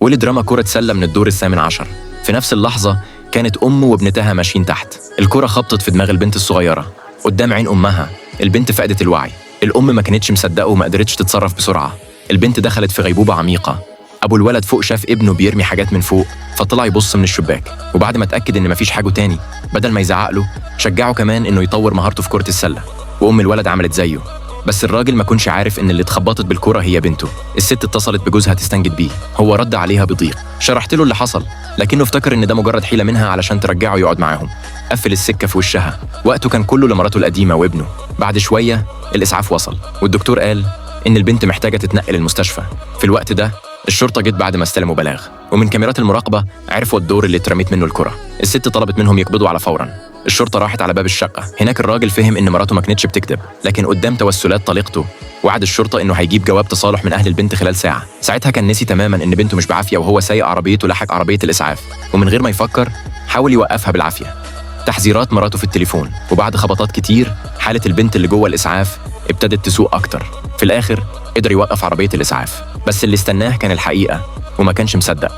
ولد رمى كرة سلة من الدور ال18. في نفس اللحظة كانت أمه وابنتها ماشيين تحت. الكرة خبطت في دماغ البنت الصغيرة قدام عين أمها. البنت فقدت الوعي. الأم ما كانتش مصدقة وما قدرتش تتصرف بسرعة. البنت دخلت في غيبوبة عميقة. أبو الولد فوق شاف ابنه بيرمي حاجات من فوق، فطلع يبص من الشباك، وبعد ما اتأكد إن مفيش حاجة تاني، بدل ما يزعق له شجعه كمان إنه يطور مهارته في كرة السلة. وأم الولد عملت زيه. بس الراجل ما كانش عارف إن اللي اتخبطت بالكرة هي بنته. الست اتصلت بجوزها تستنجد بيه. هو رد عليها بضيق. شرحت له اللي حصل، لكنه افتكر إن ده مجرد حيلة منها علشان ترجعه يقعد معاهم. قفل السكة في وشها. وقته كان كله لمراته القديمة وابنه. بعد شوية الإسعاف وصل، والدكتور قال إن البنت محتاجة تتنقل المستشفى. في الوقت ده الشرطة جت بعد ما استلموا بلاغ، ومن كاميرات المراقبة عرفوا الدور اللي اترميت منه الكرة. الست طلبت منهم يقبضوا على فوراً. الشرطة راحت على باب الشقة. هناك الراجل فهم إن مراته ما كانتش بتكذب، لكن قدام توسلات طليقته وعد الشرطة إنه هيجيب جواب تصالح من أهل البنت خلال ساعة. ساعتها كان نسي تماماً إن بنته مش بعافية، وهو سايق عربيته لحق عربية الإسعاف، ومن غير ما يفكر حاول يوقفها بالعافية. تحذيرات مراته في التليفون، وبعد خبطات كتير حالة البنت اللي جوه الإسعاف ابتدت تسوء أكتر. في الآخر قدر يوقف عربية الإسعاف، بس اللي استناه كان الحقيقة وما كانش مصدق.